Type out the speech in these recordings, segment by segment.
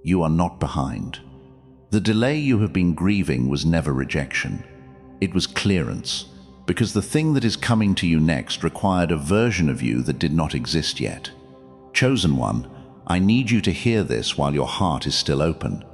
You are not behind. The delay you have been grieving was never rejection. It was clearance, because the thing that is coming to you next required a version of you that did not exist yet. Chosen one, I need you to hear this while your heart is still open.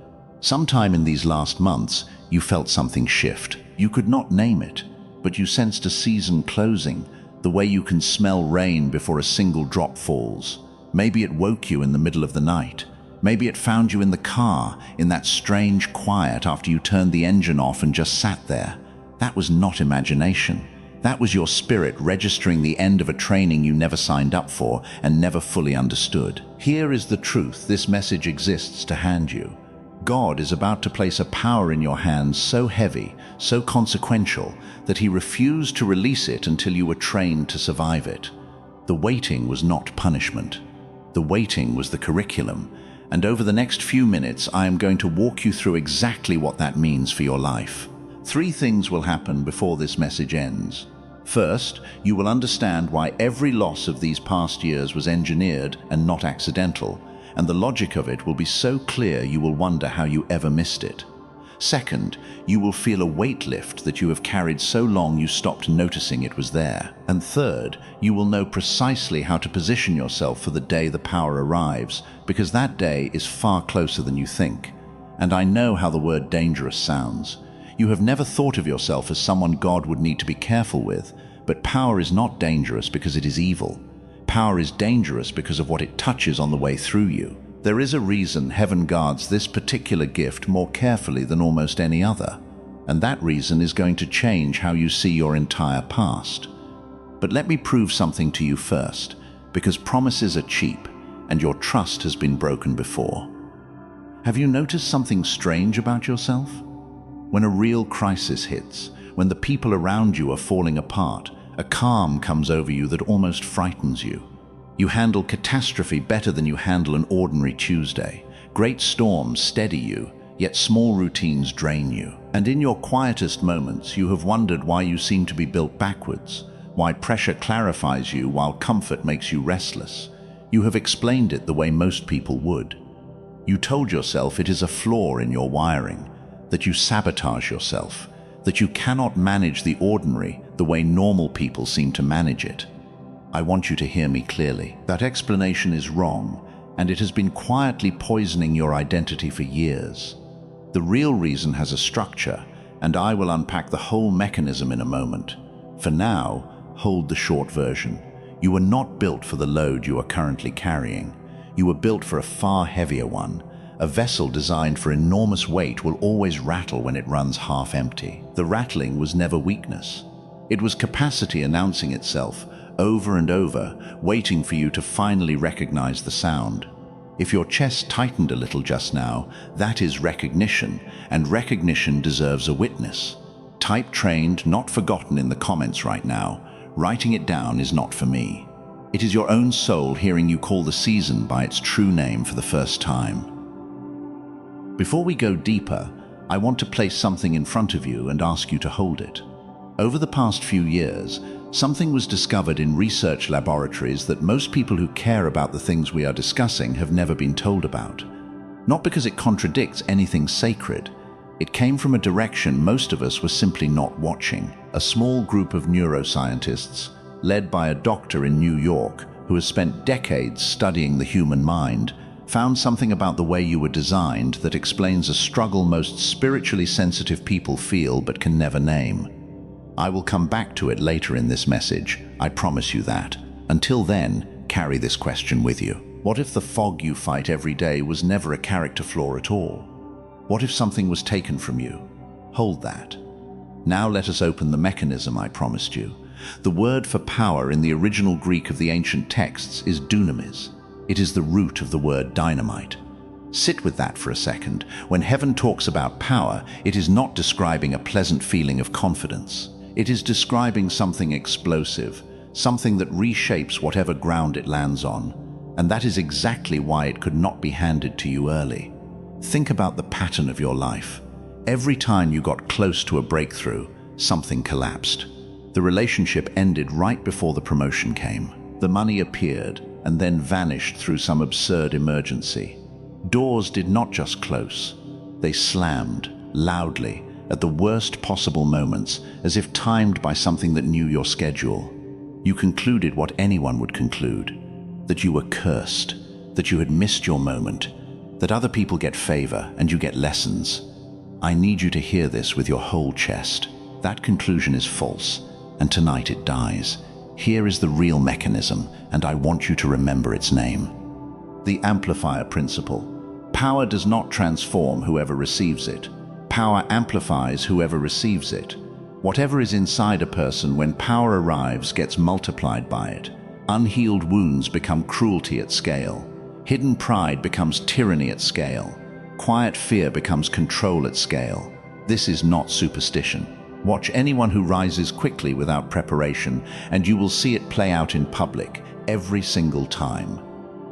Sometime in these last months, you felt something shift. You could not name it, but you sensed a season closing, the way you can smell rain before a single drop falls. Maybe it woke you in the middle of the night. Maybe it found you in the car, in that strange quiet after you turned the engine off and just sat there. That was not imagination. That was your spirit registering the end of a training you never signed up for and never fully understood. Here is the truth this message exists to hand you. God is about to place a power in your hands so heavy, so consequential, that he refused to release it until you were trained to survive it. The waiting was not punishment. The waiting was the curriculum. And over the next few minutes, I am going to walk you through exactly what that means for your life. 3 things will happen before this message ends. First, you will understand why every loss of these past years was engineered and not accidental, and the logic of it will be so clear you will wonder how you ever missed it. Second, you will feel a weight lift that you have carried so long you stopped noticing it was there. And third, you will know precisely how to position yourself for the day the power arrives, because that day is far closer than you think. And I know how the word dangerous sounds. You have never thought of yourself as someone God would need to be careful with, but power is not dangerous because it is evil. Power is dangerous because of what it touches on the way through you. There is a reason heaven guards this particular gift more carefully than almost any other, and that reason is going to change how you see your entire past. But let me prove something to you first, because promises are cheap, and your trust has been broken before. Have you noticed something strange about yourself? When a real crisis hits, when the people around you are falling apart, a calm comes over you that almost frightens you. You handle catastrophe better than you handle an ordinary Tuesday. Great storms steady you, yet small routines drain you. And in your quietest moments, you have wondered why you seem to be built backwards, why pressure clarifies you while comfort makes you restless. You have explained it the way most people would. You told yourself it is a flaw in your wiring, that you sabotage yourself, that you cannot manage the ordinary the way normal people seem to manage it. I want you to hear me clearly. That explanation is wrong, and it has been quietly poisoning your identity for years. The real reason has a structure, and I will unpack the whole mechanism in a moment. For now, hold the short version. You were not built for the load you are currently carrying. You were built for a far heavier one. A vessel designed for enormous weight will always rattle when it runs half empty. The rattling was never weakness. It was capacity announcing itself, over and over, waiting for you to finally recognize the sound. If your chest tightened a little just now, that is recognition, and recognition deserves a witness. Type trained, not forgotten in the comments right now. Writing it down is not for me. It is your own soul hearing you call the season by its true name for the first time. Before we go deeper, I want to place something in front of you and ask you to hold it. Over the past few years, something was discovered in research laboratories that most people who care about the things we are discussing have never been told about. Not because it contradicts anything sacred. It came from a direction most of us were simply not watching. A small group of neuroscientists, led by a doctor in New York who has spent decades studying the human mind, found something about the way you were designed that explains a struggle most spiritually sensitive people feel but can never name. I will come back to it later in this message, I promise you that. Until then, carry this question with you. What if the fog you fight every day was never a character flaw at all? What if something was taken from you? Hold that. Now let us open the mechanism I promised you. The word for power in the original Greek of the ancient texts is dunamis. It is the root of the word dynamite. Sit with that for a second. When heaven talks about power, it is not describing a pleasant feeling of confidence. It is describing something explosive, something that reshapes whatever ground it lands on. And that is exactly why it could not be handed to you early. Think about the pattern of your life. Every time you got close to a breakthrough, something collapsed. The relationship ended right before the promotion came. The money appeared and then vanished through some absurd emergency. Doors did not just close, they slammed, loudly, at the worst possible moments, as if timed by something that knew your schedule. You concluded what anyone would conclude, that you were cursed, that you had missed your moment, that other people get favor and you get lessons. I need you to hear this with your whole chest. That conclusion is false, and tonight it dies. Here is the real mechanism, and I want you to remember its name. The amplifier principle. Power does not transform whoever receives it. Power amplifies whoever receives it. Whatever is inside a person when power arrives gets multiplied by it. Unhealed wounds become cruelty at scale. Hidden pride becomes tyranny at scale. Quiet fear becomes control at scale. This is not superstition. Watch anyone who rises quickly without preparation, and you will see it play out in public every single time.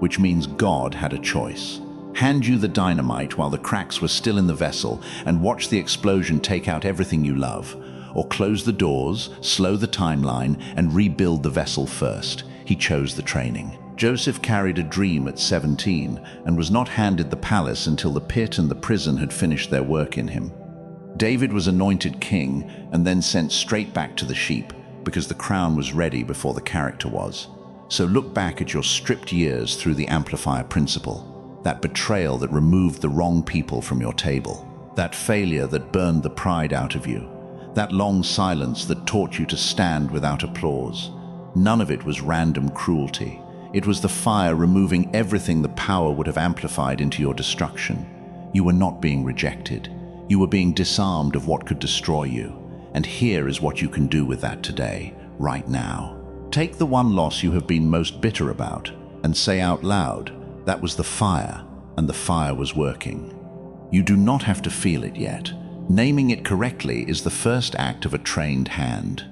Which means God had a choice. Hand you the dynamite while the cracks were still in the vessel and watch the explosion take out everything you love. Or close the doors, slow the timeline, and rebuild the vessel first. He chose the training. Joseph carried a dream at 17 and was not handed the palace until the pit and the prison had finished their work in him. David was anointed king and then sent straight back to the sheep because the crown was ready before the character was. So look back at your stripped years through the amplifier principle. That betrayal that removed the wrong people from your table. That failure that burned the pride out of you. That long silence that taught you to stand without applause. None of it was random cruelty. It was the fire removing everything the power would have amplified into your destruction. You were not being rejected. You were being disarmed of what could destroy you. And here is what you can do with that today, right now. Take the one loss you have been most bitter about and say out loud, that was the fire, and the fire was working. You do not have to feel it yet. Naming it correctly is the first act of a trained hand.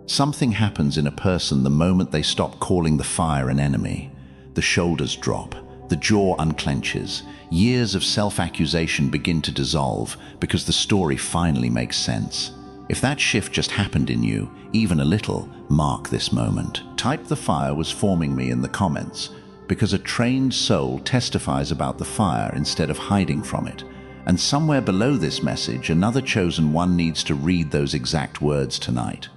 Something happens in a person the moment they stop calling the fire an enemy. The shoulders drop, the jaw unclenches, years of self-accusation begin to dissolve because the story finally makes sense. If that shift just happened in you, even a little, mark this moment. Type "the fire was forming me" in the comments, because a trained soul testifies about the fire instead of hiding from it. And somewhere below this message, another chosen one needs to read those exact words tonight.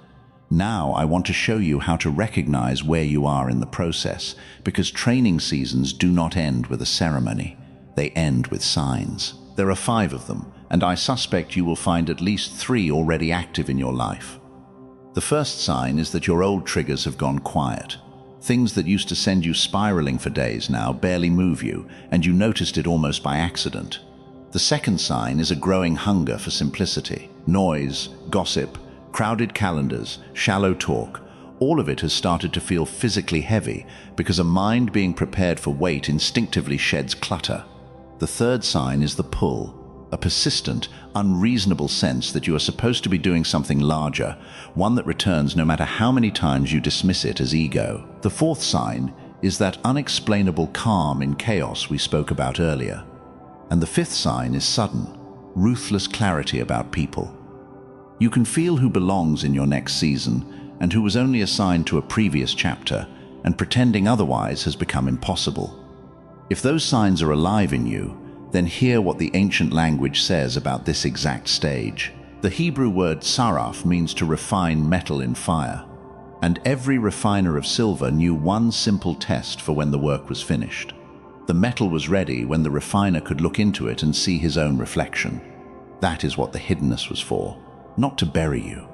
Now I want to show you how to recognize where you are in the process, because training seasons do not end with a ceremony. They end with signs. There are 5 of them, and I suspect you will find at least 3 already active in your life. The first sign is that your old triggers have gone quiet. Things that used to send you spiraling for days now barely move you, and you noticed it almost by accident. The second sign is a growing hunger for simplicity. Noise, gossip, crowded calendars, shallow talk, all of it has started to feel physically heavy because a mind being prepared for weight instinctively sheds clutter. The third sign is the pull, a persistent, unreasonable sense that you are supposed to be doing something larger, one that returns no matter how many times you dismiss it as ego. The fourth sign is that unexplainable calm in chaos we spoke about earlier. And the fifth sign is sudden, ruthless clarity about people. You can feel who belongs in your next season and who was only assigned to a previous chapter, and pretending otherwise has become impossible. If those signs are alive in you, then hear what the ancient language says about this exact stage. The Hebrew word saraf means to refine metal in fire, and every refiner of silver knew one simple test for when the work was finished. The metal was ready when the refiner could look into it and see his own reflection. That is what the hiddenness was for, not to bury you,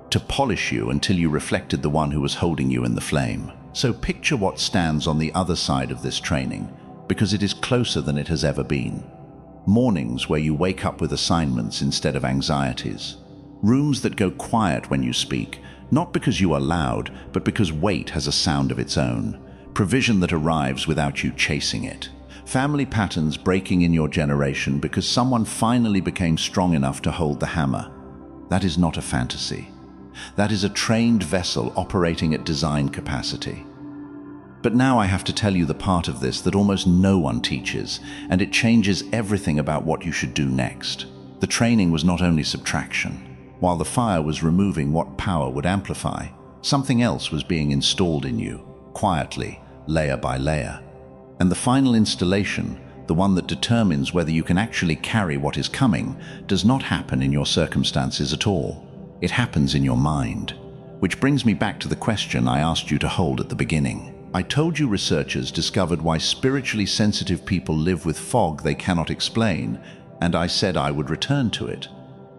to polish you until you reflected the one who was holding you in the flame. So picture what stands on the other side of this training, because it is closer than it has ever been. Mornings where you wake up with assignments instead of anxieties. Rooms that go quiet when you speak, not because you are loud, but because weight has a sound of its own. Provision that arrives without you chasing it. Family patterns breaking in your generation because someone finally became strong enough to hold the hammer. That is not a fantasy. That is a trained vessel operating at design capacity. But now I have to tell you the part of this that almost no one teaches, and it changes everything about what you should do next. The training was not only subtraction. While the fire was removing what power would amplify, something else was being installed in you, quietly, layer by layer. And the final installation, the one that determines whether you can actually carry what is coming, does not happen in your circumstances at all. It happens in your mind. Which brings me back to the question I asked you to hold at the beginning. I told you researchers discovered why spiritually sensitive people live with fog they cannot explain, and I said I would return to it.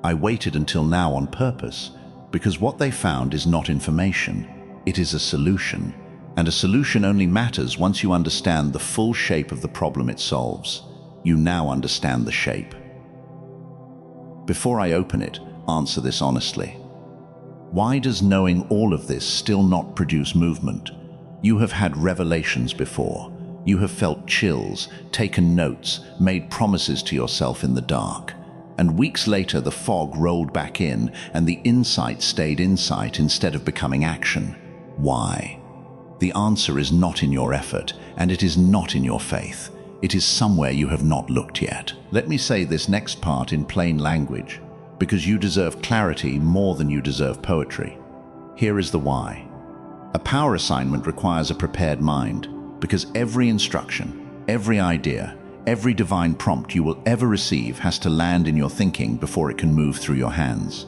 I waited until now on purpose, because what they found is not information, it is a solution. And a solution only matters once you understand the full shape of the problem it solves. You now understand the shape. Before I open it, answer this honestly. Why does knowing all of this still not produce movement? You have had revelations before. You have felt chills, taken notes, made promises to yourself in the dark. And weeks later, the fog rolled back in, and the insight stayed insight instead of becoming action. Why? The answer is not in your effort, and it is not in your faith. It is somewhere you have not looked yet. Let me say this next part in plain language, because you deserve clarity more than you deserve poetry. Here is the why. A power assignment requires a prepared mind, because every instruction, every idea, every divine prompt you will ever receive has to land in your thinking before it can move through your hands.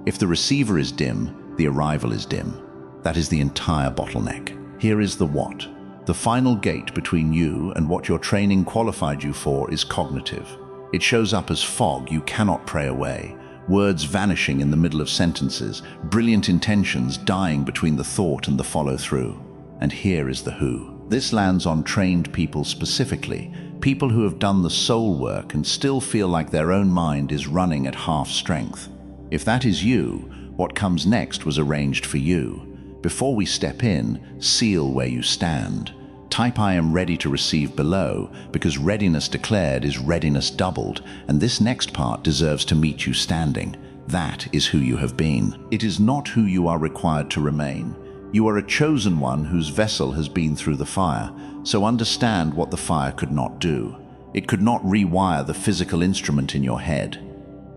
If the receiver is dim, the arrival is dim. That is the entire bottleneck. Here is the what. The final gate between you and what your training qualified you for is cognitive. It shows up as fog you cannot pray away, words vanishing in the middle of sentences, brilliant intentions dying between the thought and the follow-through. And here is the who. This lands on trained people specifically, people who have done the soul work and still feel like their own mind is running at half strength. If that is you, what comes next was arranged for you. Before we step in, seal where you stand. Type I am ready to receive below, because readiness declared is readiness doubled, and this next part deserves to meet you standing. That is who you have been. It is not who you are required to remain. You are a chosen one whose vessel has been through the fire, so understand what the fire could not do. It could not rewire the physical instrument in your head.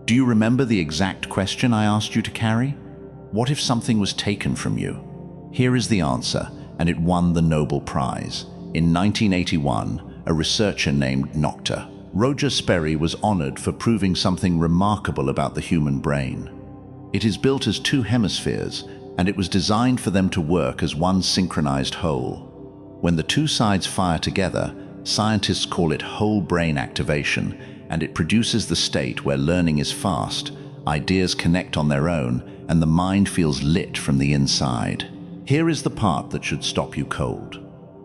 Do you remember the exact question I asked you to carry? What if something was taken from you? Here is the answer, and it won the Nobel Prize. In 1981, a researcher named Dr. Roger Sperry was honored for proving something remarkable about the human brain. It is built as two hemispheres, and it was designed for them to work as one synchronized whole. When the two sides fire together, scientists call it whole brain activation, and it produces the state where learning is fast, ideas connect on their own, and the mind feels lit from the inside. Here is the part that should stop you cold.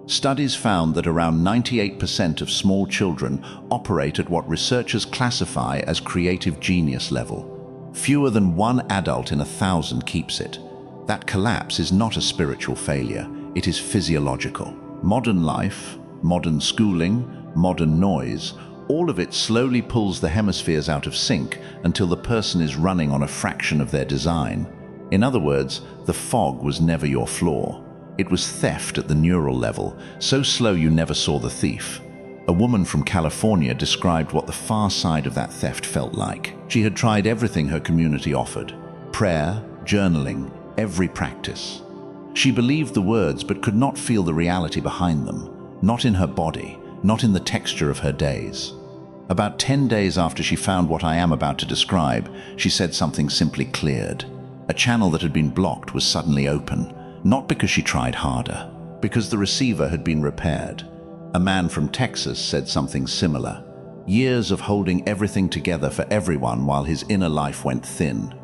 Studies found that around 98% of small children operate at what researchers classify as creative genius level. Fewer than one adult in 1,000 keeps it. That collapse is not a spiritual failure, it is physiological. Modern life, modern schooling, modern noise, all of it slowly pulls the hemispheres out of sync until the person is running on a fraction of their design. In other words, the fog was never your flaw. It was theft at the neural level, so slow you never saw the thief. A woman from California described what the far side of that theft felt like. She had tried everything her community offered: prayer, journaling, every practice. She believed the words but could not feel the reality behind them, not in her body, not in the texture of her days. About 10 days after she found what I am about to describe, she said something simply cleared. A channel that had been blocked was suddenly open, not because she tried harder, because the receiver had been repaired. A man from Texas said something similar. Years of holding everything together for everyone while his inner life went thin.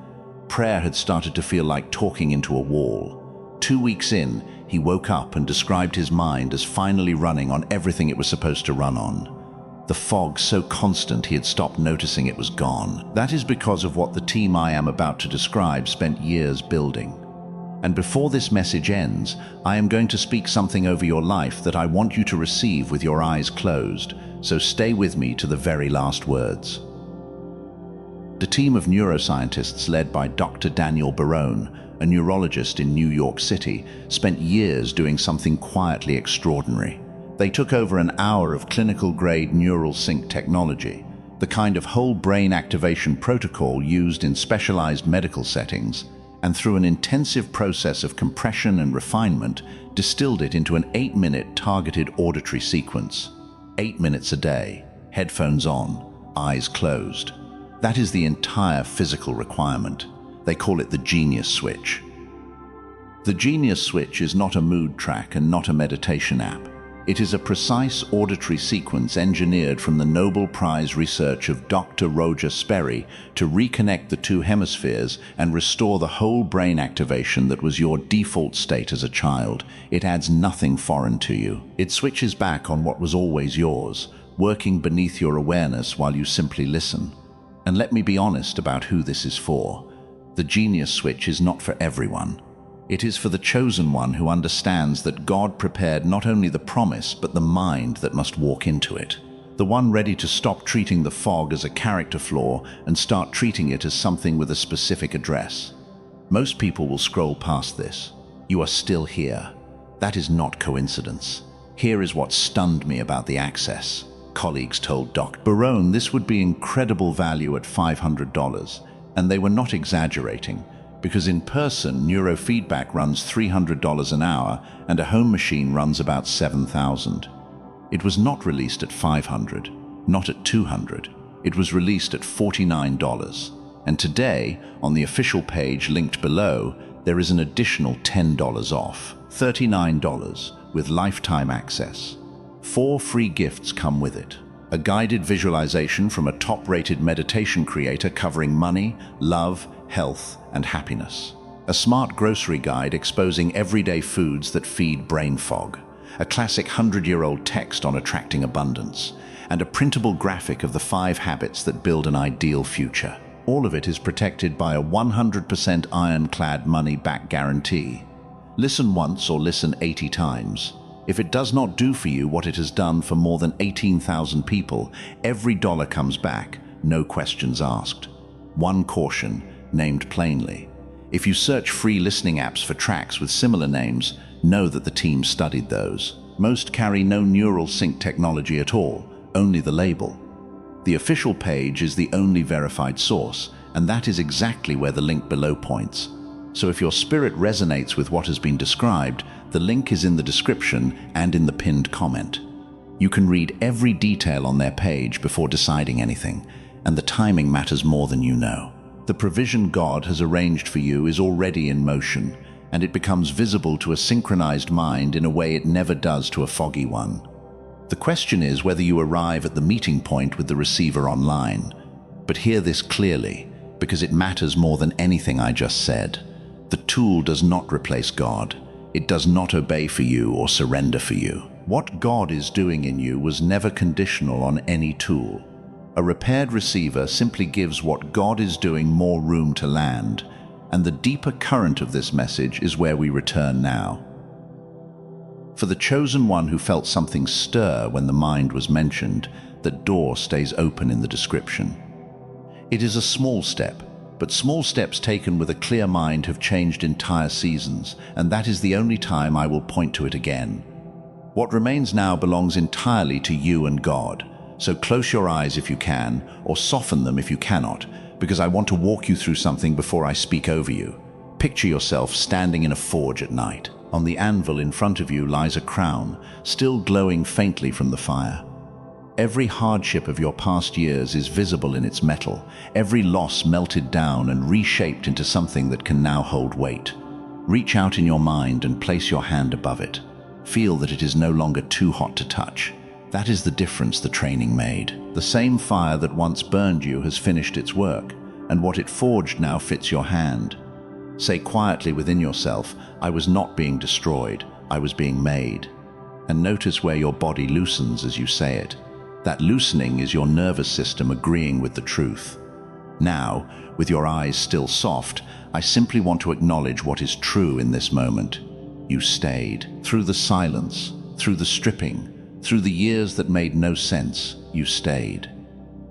Prayer had started to feel like talking into a wall. 2 weeks in, he woke up and described his mind as finally running on everything it was supposed to run on. The fog so constant he had stopped noticing it was gone. That is because of what the team I am about to describe spent years building. And before this message ends, I am going to speak something over your life that I want you to receive with your eyes closed, so stay with me to the very last words. The team of neuroscientists led by Dr. Daniel Barone, a neurologist in New York City, spent years doing something quietly extraordinary. They took over an hour of clinical-grade neural sync technology, the kind of whole brain activation protocol used in specialized medical settings, and through an intensive process of compression and refinement, distilled it into an 8-minute targeted auditory sequence. 8 minutes a day, headphones on, eyes closed. That is the entire physical requirement. They call it the genius switch. The genius switch is not a mood track and not a meditation app. It is a precise auditory sequence engineered from the Nobel Prize research of Dr. Roger Sperry to reconnect the two hemispheres and restore the whole brain activation that was your default state as a child. It adds nothing foreign to you. It switches back on what was always yours, working beneath your awareness while you simply listen. And let me be honest about who this is for. The genius switch is not for everyone. It is for the chosen one who understands that God prepared not only the promise, but the mind that must walk into it. The one ready to stop treating the fog as a character flaw and start treating it as something with a specific address. Most people will scroll past this. You are still here. That is not coincidence. Here is what stunned me about the access. Colleagues told Dr. Barone this would be incredible value at $500, and they were not exaggerating. Because in person, neurofeedback runs $300 an hour and a home machine runs about $7,000. It was not released at $500, not at $200. It was released at $49. And today, on the official page linked below, there is an additional $10 off, $39 with lifetime access. 4 free gifts come with it. A guided visualization from a top-rated meditation creator covering money, love, health, and happiness. A smart grocery guide exposing everyday foods that feed brain fog. A classic 100-year-old text on attracting abundance. And a printable graphic of the 5 habits that build an ideal future. All of it is protected by a 100% ironclad money-back guarantee. Listen once or listen 80 times. If it does not do for you what it has done for more than 18,000 people, every dollar comes back, no questions asked. One caution, named plainly. If you search free listening apps for tracks with similar names, know that the team studied those. Most carry no neural sync technology at all, only the label. The official page is the only verified source, and that is exactly where the link below points. So if your spirit resonates with what has been described, the link is in the description and in the pinned comment. You can read every detail on their page before deciding anything, and the timing matters more than you know. The provision God has arranged for you is already in motion, and it becomes visible to a synchronized mind in a way it never does to a foggy one. The question is whether you arrive at the meeting point with the receiver online. But hear this clearly, because it matters more than anything I just said. The tool does not replace God. It does not obey for you or surrender for you. What God is doing in you was never conditional on any tool. A repaired receiver simply gives what God is doing more room to land, and the deeper current of this message is where we return now. For the chosen one who felt something stir when the mind was mentioned, that door stays open in the description. It is a small step, but small steps taken with a clear mind have changed entire seasons, and that is the only time I will point to it again. What remains now belongs entirely to you and God. So close your eyes if you can, or soften them if you cannot, because I want to walk you through something before I speak over you. Picture yourself standing in a forge at night. On the anvil in front of you lies a crown, still glowing faintly from the fire. Every hardship of your past years is visible in its metal, every loss melted down and reshaped into something that can now hold weight. Reach out in your mind and place your hand above it. Feel that it is no longer too hot to touch. That is the difference the training made. The same fire that once burned you has finished its work, and what it forged now fits your hand. Say quietly within yourself, I was not being destroyed, I was being made. And notice where your body loosens as you say it. That loosening is your nervous system agreeing with the truth. Now, with your eyes still soft, I simply want to acknowledge what is true in this moment. You stayed. Through the silence, through the stripping, through the years that made no sense, you stayed.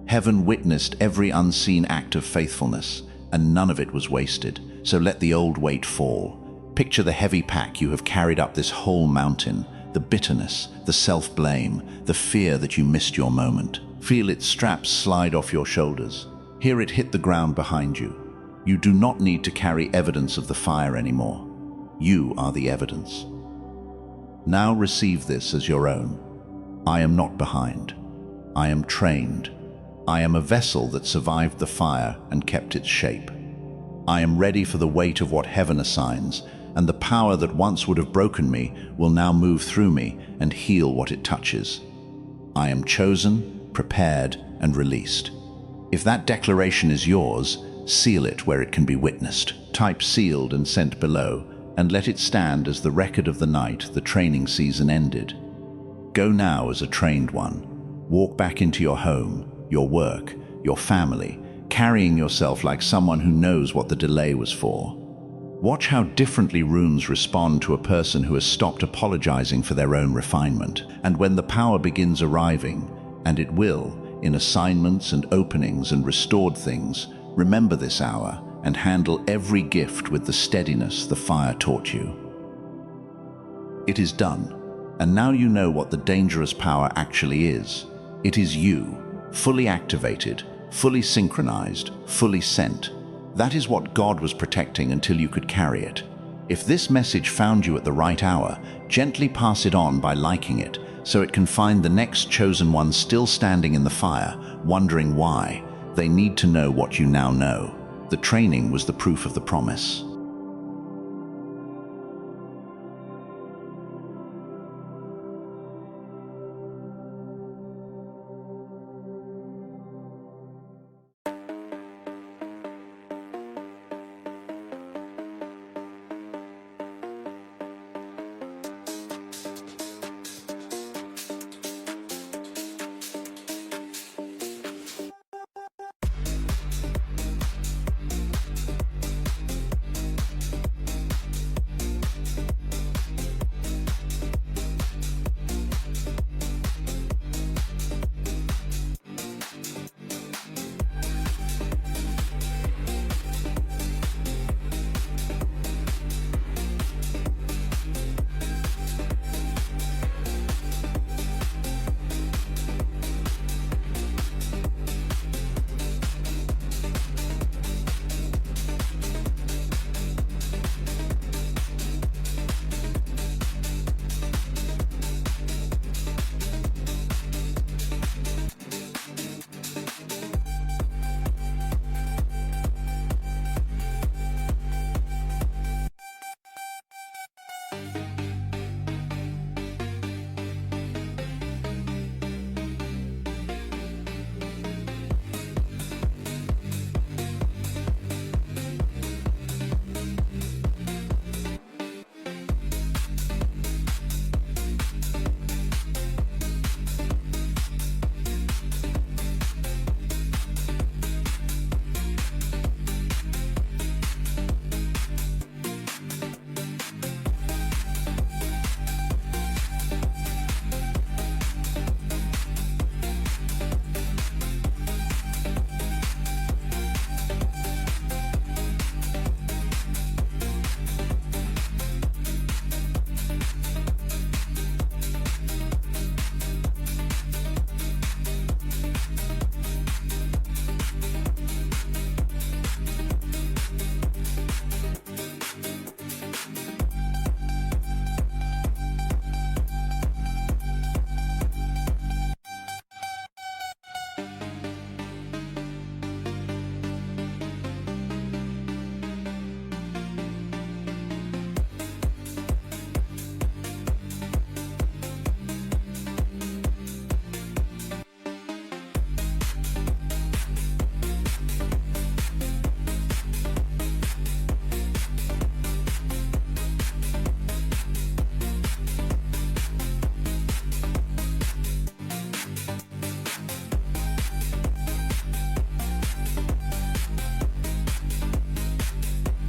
Heaven witnessed every unseen act of faithfulness, and none of it was wasted, so let the old weight fall. Picture the heavy pack you have carried up this whole mountain, the bitterness, the self-blame, the fear that you missed your moment. Feel its straps slide off your shoulders. Hear it hit the ground behind you. You do not need to carry evidence of the fire anymore. You are the evidence. Now receive this as your own. I am not behind. I am trained. I am a vessel that survived the fire and kept its shape. I am ready for the weight of what heaven assigns, and the power that once would have broken me will now move through me and heal what it touches. I am chosen, prepared, and released. If that declaration is yours, seal it where it can be witnessed. Type sealed and sent below, and let it stand as the record of the night the training season ended. Go now as a trained one. Walk back into your home, your work, your family, carrying yourself like someone who knows what the delay was for. Watch how differently runes respond to a person who has stopped apologizing for their own refinement. And when the power begins arriving, and it will, in assignments and openings and restored things, remember this hour and handle every gift with the steadiness the fire taught you. It is done, and now you know what the dangerous power actually is. It is you, fully activated, fully synchronized, fully sent. That is what God was protecting until you could carry it. If this message found you at the right hour, gently pass it on by liking it, so it can find the next chosen one still standing in the fire, wondering why. They need to know what you now know. The training was the proof of the promise.